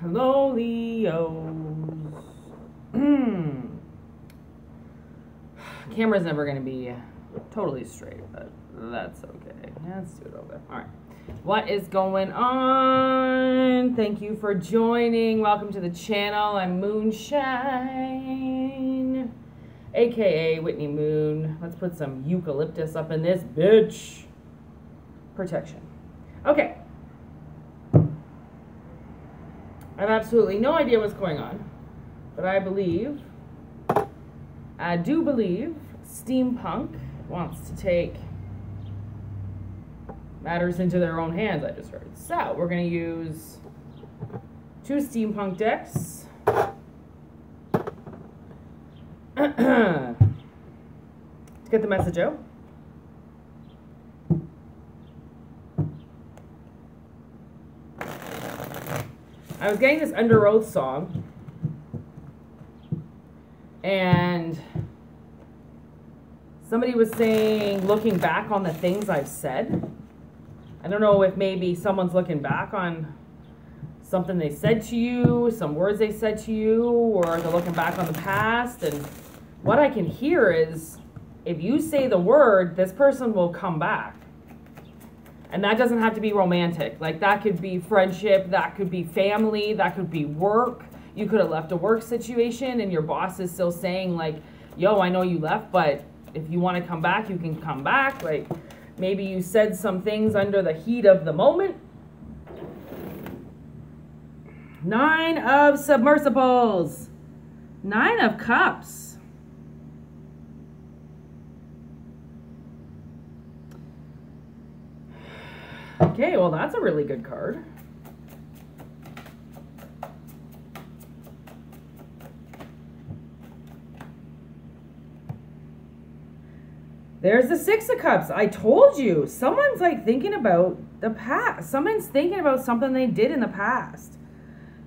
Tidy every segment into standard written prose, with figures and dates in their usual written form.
Hello, Leos. Camera's never going to be totally straight, but that's okay. Let's do it over. All right. What is going on? Thank you for joining. Welcome to the channel. I'm Moonshine, aka Whitney Moon. Let's put some eucalyptus up in this bitch. Protection. Okay. I have absolutely no idea what's going on, but I do believe steampunk wants to take matters into their own hands, I just heard. So we're going to use 2 steampunk decks. To get the message out. I was getting this Under Oath song, and somebody was saying, looking back on the things I've said. I don't know if maybe someone's looking back on something they said to you, some words they said to you, or they're looking back on the past. And what I can hear is, if you say the word, this person will come back. And that doesn't have to be romantic. Like, that could be friendship, that could be family, that could be work. You could have left a work situation and your boss is still saying, like, yo, I know you left, but if you want to come back, you can come back. Like, maybe you said some things under the heat of the moment. 9 of submersibles. 9 of cups. Okay, well, that's a really good card. There's the 6 of cups. I told you. Someone's like thinking about the past. Someone's thinking about something they did in the past.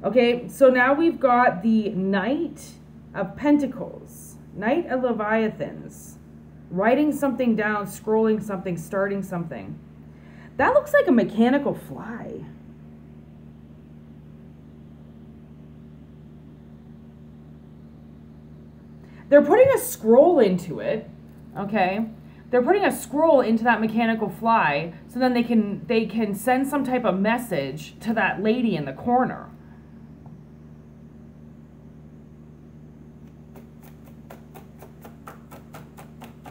Okay, so now we've got the Knight of Pentacles. Knight of Leviathans. Writing something down, scrolling something, starting something. That looks like a mechanical fly. They're putting a scroll into it, okay? They're putting a scroll into that mechanical fly so then they can send some type of message to that lady in the corner.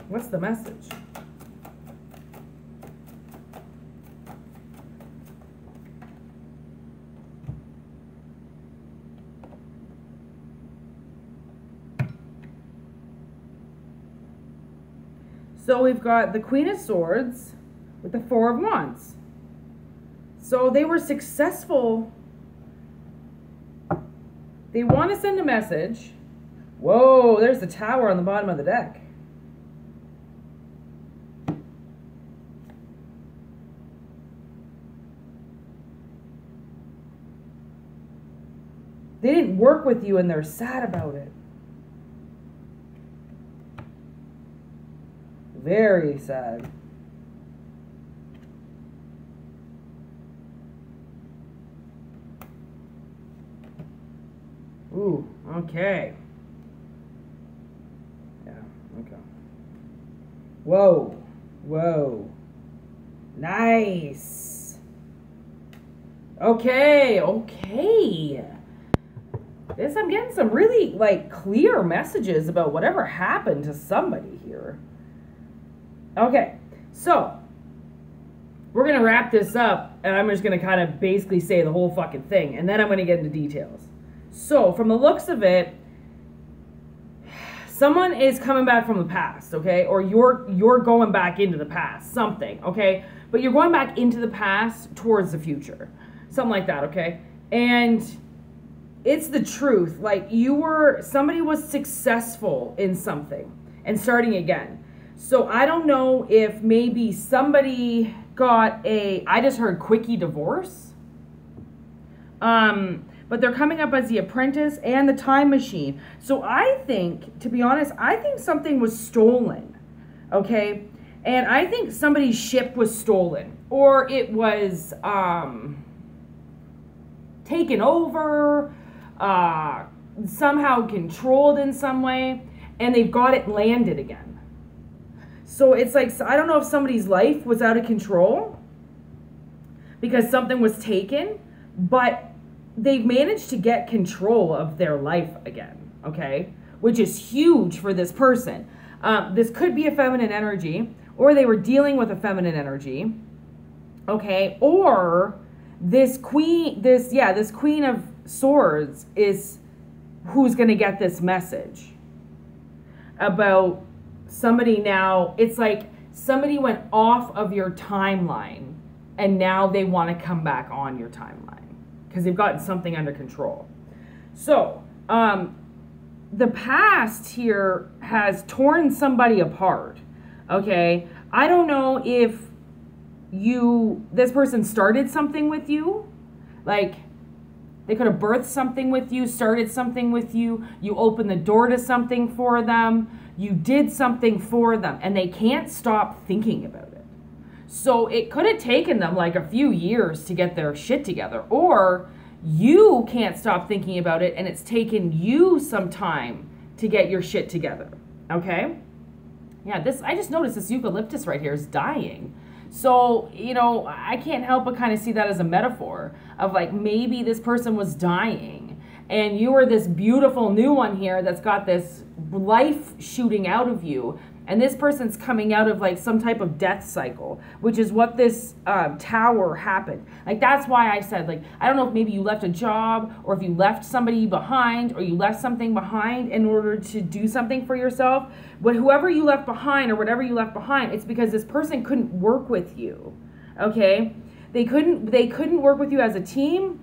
What's the message? So we've got the Queen of Swords with the 4 of Wands. So they were successful. They want to send a message. Whoa, there's the Tower on the bottom of the deck. They didn't work with you and they're sad about it. Very sad. Ooh, okay. Yeah, okay. Whoa, whoa. Nice. Okay, okay. I'm getting some really, like, clear messages about whatever happened to somebody here. Okay, so we're going to wrap this up, and I'm just going to kind of basically say the whole fucking thing, and then I'm going to get into details. So, from the looks of it, someone is coming back from the past, okay? Or you're going back into the past, something, okay? But you're going back into the past towards the future. Something like that, okay? And it's the truth. Like, somebody was successful in something and starting again. So I don't know if maybe somebody got I just heard quickie divorce. But they're coming up as the Apprentice and the Time Machine. So I think, to be honest, I think something was stolen, okay? And I think somebody's ship was stolen. Or it was, taken over, somehow controlled in some way, and they've got it landed again. So it's like, I don't know if somebody's life was out of control because something was taken, but they've managed to get control of their life again, okay? Which is huge for this person. This could be a feminine energy, or they were dealing with a feminine energy, okay? Or this queen of swords is who's going to get this message about somebody now. It's like somebody went off of your timeline and now they want to come back on your timeline because they've gotten something under control. So, the past here has torn somebody apart, okay? I don't know if this person started something with you, like they could have birthed something with you, started something with you, you opened the door to something for them, you did something for them, and they can't stop thinking about it. So it could have taken them like a few years to get their shit together, or you can't stop thinking about it and it's taken you some time to get your shit together, okay? Yeah, I just noticed this eucalyptus right here is dying. So, you know, I can't help but kind of see that as a metaphor of like maybe this person was dying and you are this beautiful new one here that's got this life shooting out of you, and this person's coming out of like some type of death cycle, which is what this tower happened. Like that's why I said, like, I don't know if maybe you left a job or if you left somebody behind or you left something behind in order to do something for yourself. But whoever you left behind or whatever you left behind, it's because this person couldn't work with you, okay? They couldn't work with you as a team,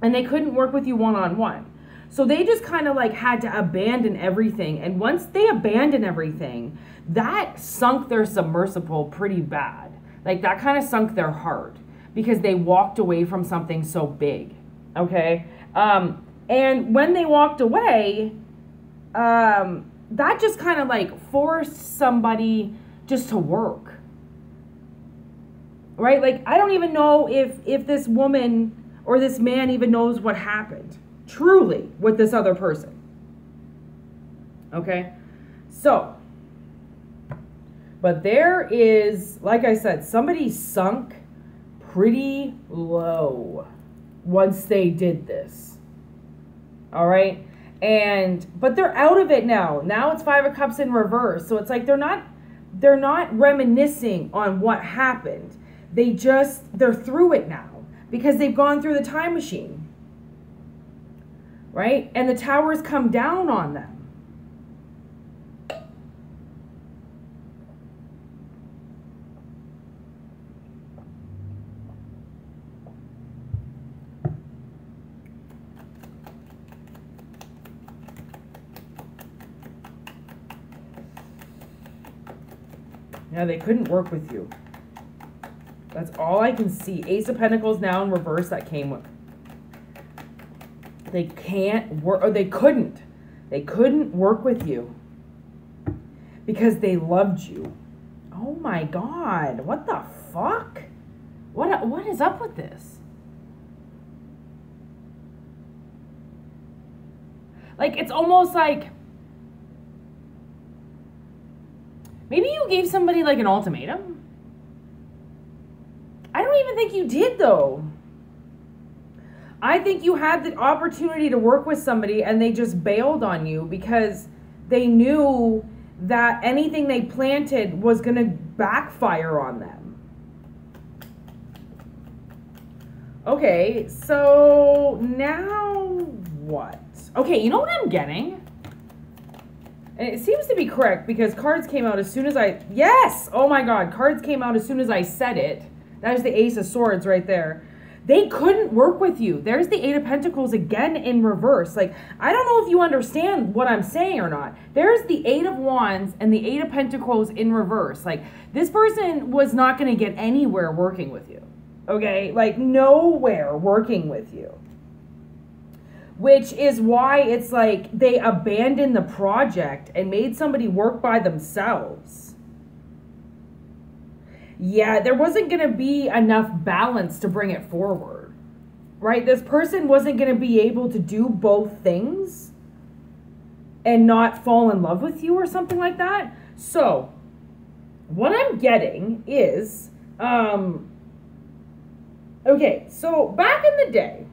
and they couldn't work with you one-on-one. So they just kind of like had to abandon everything. And once they abandoned everything, that sunk their submersible pretty bad. Like that kind of sunk their heart because they walked away from something so big. Okay. And when they walked away, that just kind of like forced somebody just to work. Right? Like, I don't even know if this woman or this man even knows what happened truly with this other person. Okay? So, but there is, like I said, somebody sunk pretty low once they did this. All right? But they're out of it now. Now it's 5 of Cups in reverse. So it's like they're not reminiscing on what happened. They're through it now because they've gone through the time machine. Right? And the towers come down on them. Yeah, they couldn't work with you. That's all I can see. Ace of Pentacles now in reverse that came with. They can't work, or they couldn't. They couldn't work with you because they loved you. Oh my God, what the fuck? What is up with this? Like, it's almost like maybe you gave somebody like an ultimatum. I don't even think you did though. I think you had the opportunity to work with somebody and they just bailed on you because they knew that anything they planted was going to backfire on them. Okay, so now what? Okay, you know what I'm getting? And it seems to be correct because cards came out as soon as yes! Oh my God, cards came out as soon as I said it. That is the Ace of Swords right there. They couldn't work with you. There's the Eight of Pentacles again in reverse. Like, I don't know if you understand what I'm saying or not. There's the Eight of Wands and the Eight of Pentacles in reverse. Like, this person was not going to get anywhere working with you. Okay? Like, nowhere working with you. Which is why it's like they abandoned the project and made somebody work by themselves. Yeah, there wasn't going to be enough balance to bring it forward. right? This person wasn't going to be able to do both things and not fall in love with you or something like that. So what I'm getting is, okay, so back in the day,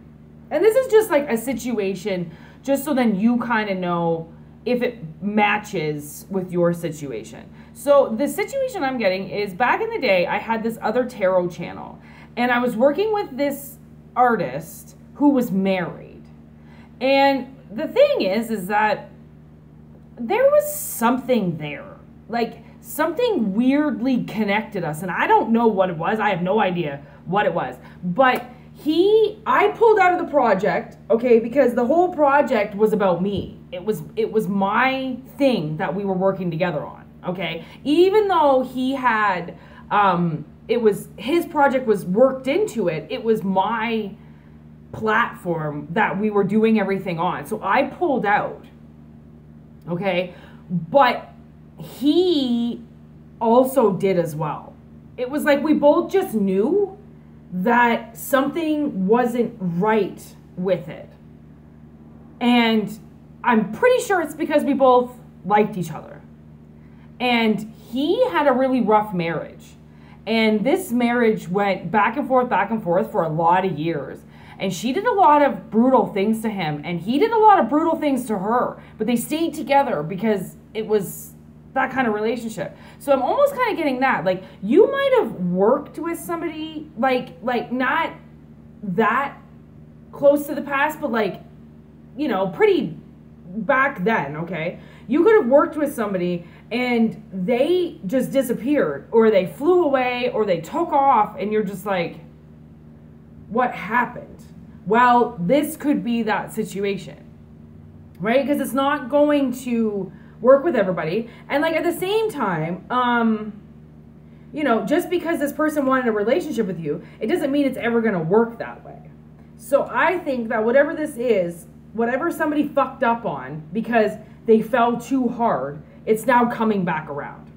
and this is just like a situation, just so then you kind of know if it matches with your situation. So the situation I'm getting is, back in the day, I had this other tarot channel, and I was working with this artist who was married. And the thing is that there was something there, like something weirdly connected us, and I don't know what it was. I have no idea what it was, but I pulled out of the project, okay, because the whole project was about me. It was my thing that we were working together on, okay? Even though he had, his project was worked into it, it was my platform that we were doing everything on. So I pulled out, okay? But he also did as well. It was like we both just knew that something wasn't right with it. And I'm pretty sure it's because we both liked each other. And he had a really rough marriage. And this marriage went back and forth for a lot of years. And she did a lot of brutal things to him, and he did a lot of brutal things to her. But they stayed together because it was that kind of relationship. So I'm almost kind of getting that. Like, you might have worked with somebody, like not that close to the past, but like, you know, pretty back then, okay? You could have worked with somebody and they just disappeared, or they flew away, or they took off, and you're just like, what happened? Well, this could be that situation, right? Because it's not going to work with everybody. And like, at the same time, you know, just because this person wanted a relationship with you, it doesn't mean it's ever going to work that way. So I think that whatever this is, whatever somebody fucked up on because they fell too hard, it's now coming back around.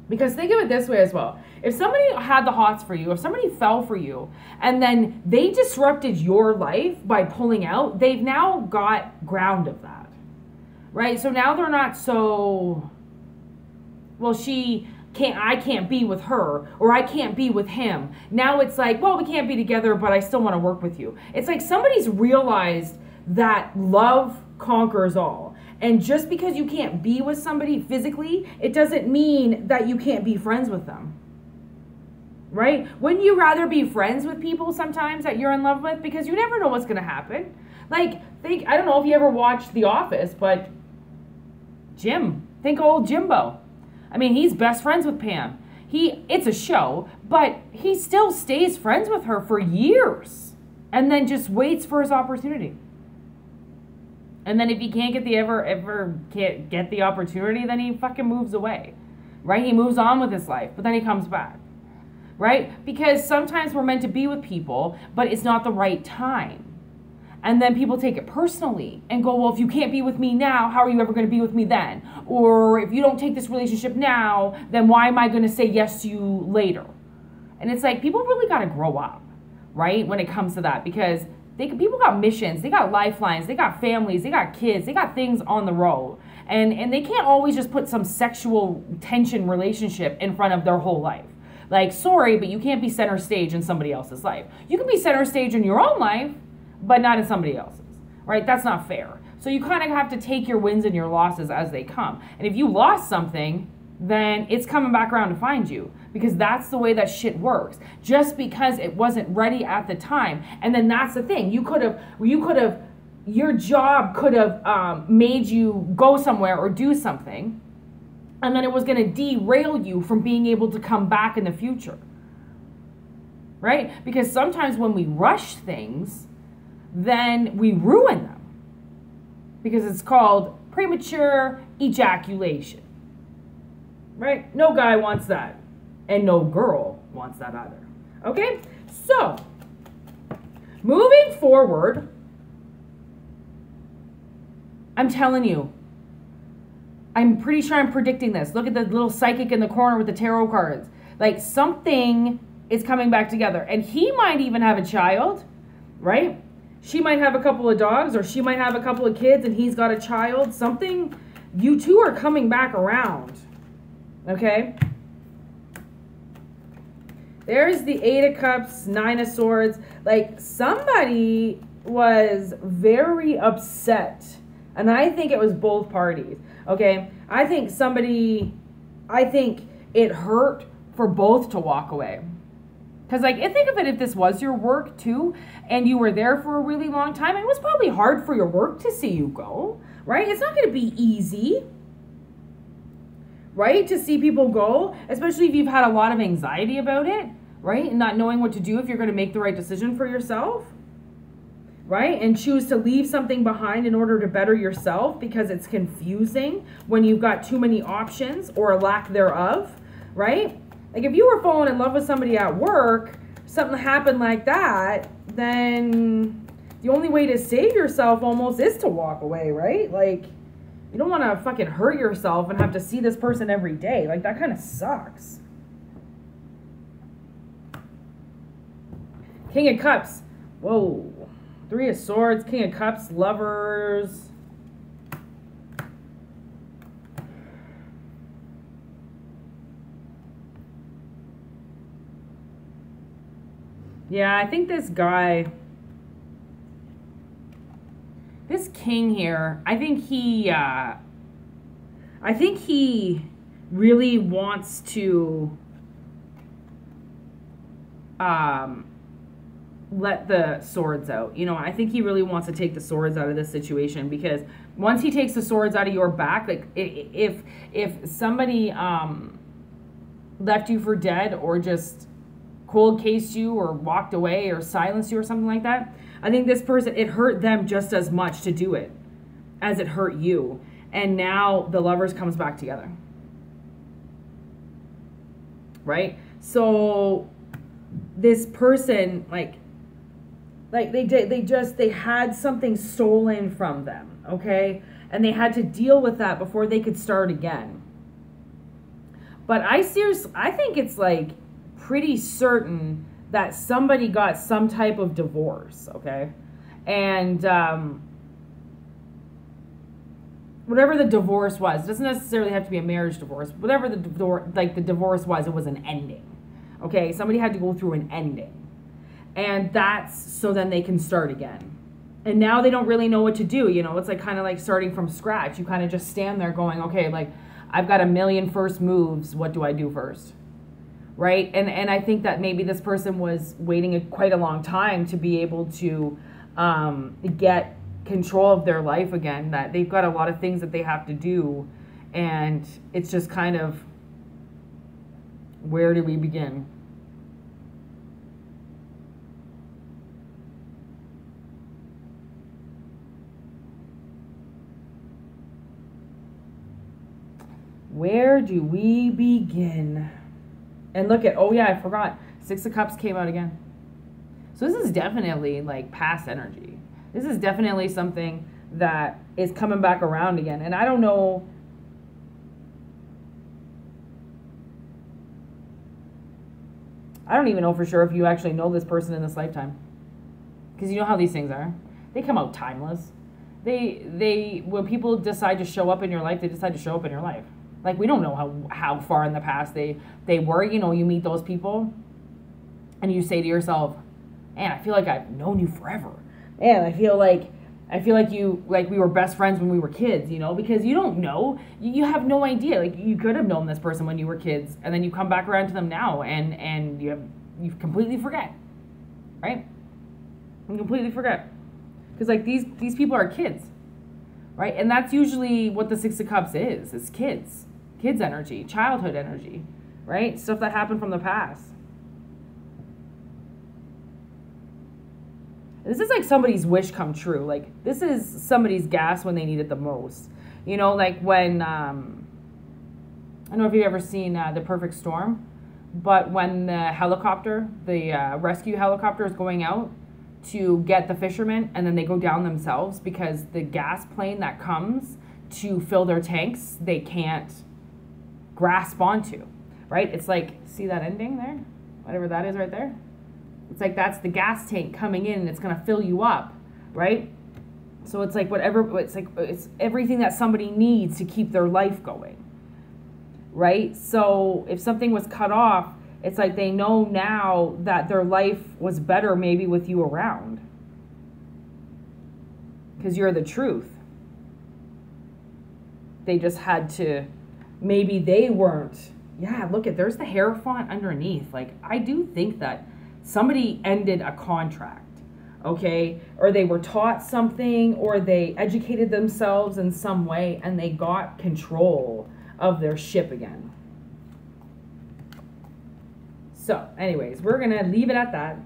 Because think of it this way as well. If somebody had the hots for you, if somebody fell for you, and then they disrupted your life by pulling out, they've now got ground of that. Right? So now they're not so, well, I can't be with her, or I can't be with him. Now it's like, well, we can't be together, but I still want to work with you. It's like somebody's realized that love conquers all. And just because you can't be with somebody physically, it doesn't mean that you can't be friends with them. Right? Wouldn't you rather be friends with people sometimes that you're in love with? Because you never know what's going to happen. Like, I don't know if you ever watched The Office, but Jim, think of old Jimbo. I mean, he's best friends with Pam. It's a show, but he still stays friends with her for years and then just waits for his opportunity. And then if he can't get can't get the opportunity, then he fucking moves away, right? He moves on with his life, but then he comes back, right? Because sometimes we're meant to be with people, but it's not the right time. And then people take it personally and go, well, if you can't be with me now, how are you ever going to be with me then? Or if you don't take this relationship now, then why am I going to say yes to you later? And it's like, people really got to grow up, right? When it comes to that, because people got missions, they got lifelines, they got families, they got kids, they got things on the road. And they can't always just put some sexual tension relationship in front of their whole life. Like, sorry, but you can't be center stage in somebody else's life. You can be center stage in your own life, but not in somebody else's, right? That's not fair. So you kind of have to take your wins and your losses as they come. And if you lost something, then it's coming back around to find you, because that's the way that shit works. Just because it wasn't ready at the time. And then that's the thing. Your job could have made you go somewhere or do something, and then it was going to derail you from being able to come back in the future, right? Because sometimes when we rush things, then we ruin them, because it's called premature ejaculation, right? No guy wants that, and no girl wants that either. Okay, so moving forward, I'm telling you, I'm pretty sure I'm predicting this. Look at the little psychic in the corner with the tarot cards. Like, something is coming back together, and he might even have a child. right? She might have a couple of dogs, or she might have a couple of kids and he's got a child. Something, you two are coming back around, okay? There's the 8 of Cups, 9 of Swords. Like, somebody was very upset. And I think it was both parties, okay? I think it hurt for both to walk away. Because, like, think of it, if this was your work, too, and you were there for a really long time, it was probably hard for your work to see you go, right? It's not going to be easy, right, to see people go, especially if you've had a lot of anxiety about it, right, and not knowing what to do if you're going to make the right decision for yourself, right, and choose to leave something behind in order to better yourself because it's confusing when you've got too many options or a lack thereof, right? Like, if you were falling in love with somebody at work, something happened like that, then the only way to save yourself almost is to walk away, right? Like, you don't want to fucking hurt yourself and have to see this person every day. Like, that kind of sucks. King of Cups. Whoa. 3 of Swords, King of Cups, Lovers. Yeah, I think this guy, this king here, I think he really wants to let the swords out. You know, I think he really wants to take the swords out of this situation, because once he takes the swords out of your back, like, if somebody left you for dead, or just cold cased you, or walked away, or silenced you, or something like that, I think this person, it hurt them just as much to do it as it hurt you. And now the Lovers comes back together, right? So this person, like they had something stolen from them, okay? And they had to deal with that before they could start again. But I think it's like pretty certain that somebody got some type of divorce, okay? And whatever the divorce was, it doesn't necessarily have to be a marriage divorce. Whatever the divorce was, it was an ending, okay? Somebody had to go through an ending. And that's so then they can start again. And now they don't really know what to do. You know, it's like kind of like starting from scratch. You kind of just stand there going, okay, like, I've got a million first moves. What do I do first? Right? And I think that maybe this person was waiting quite a long time to be able to get control of their life again. That they've got a lot of things that they have to do. And it's just kind of, where do we begin? Where do we begin? And look at, oh yeah, I forgot. 6 of Cups came out again. So this is definitely like past energy. This is definitely something that is coming back around again. And I don't know. I don't even know for sure if you actually know this person in this lifetime. Because you know how these things are. They come out timeless. When people decide to show up in your life, they decide to show up in your life. Like, we don't know how far in the past they were. You know, you meet those people and you say to yourself, man, I feel like I've known you forever. Man, I feel like we were best friends when we were kids, you know, because you don't know. You have no idea. Like, you could have known this person when you were kids, and then you come back around to them now and you completely forget. Right? You completely forget. Because, like, these people are kids. Right? And that's usually what the 6 of Cups is. It's kids. Kids energy, childhood energy, right? Stuff that happened from the past. This is like somebody's wish come true. Like, this is somebody's gas when they need it the most. You know, like when, I don't know if you've ever seen The Perfect Storm, but when the helicopter, the rescue helicopter is going out to get the fishermen, and then they go down themselves because the gas plane that comes to fill their tanks, they can't grasp onto, right? It's like, see that ending there? Whatever that is right there? It's like that's the gas tank coming in and it's going to fill you up, right? So it's like whatever, it's everything that somebody needs to keep their life going, right? So if something was cut off, it's like they know now that their life was better maybe with you around. Because you're the truth. They just had to, maybe they weren't. Yeah, look at, there's the Hierophant underneath. Like, I do think that somebody ended a contract, okay? Or they were taught something, or they educated themselves in some way, and they got control of their ship again. So, anyways, we're going to leave it at that.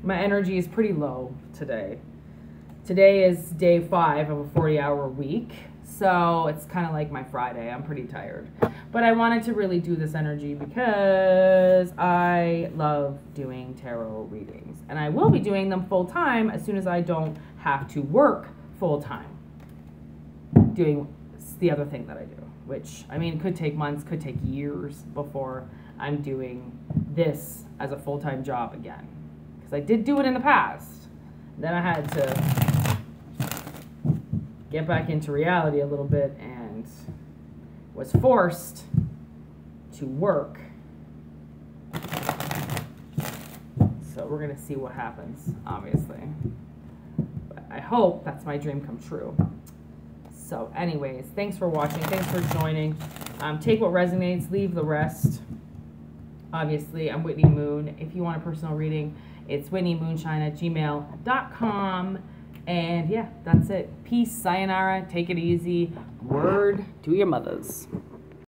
My energy is pretty low today. Today is day 5 of a 40-hour week. So it's kind of like my Friday. I'm pretty tired. But I wanted to really do this energy because I love doing tarot readings. And I will be doing them full time as soon as I don't have to work full time doing the other thing that I do. Which, I mean, could take months, could take years before I'm doing this as a full-time job again. Because I did do it in the past. Then I had to get back into reality a little bit and was forced to work. So we're going to see what happens, obviously. But I hope that's my dream come true. So anyways, thanks for watching. Thanks for joining. Take what resonates, leave the rest. Obviously, I'm Whitney Moon. If you want a personal reading, it's whitneymoonshine@gmail.com. And yeah, that's it. Peace, sayonara, take it easy. Word to your mothers.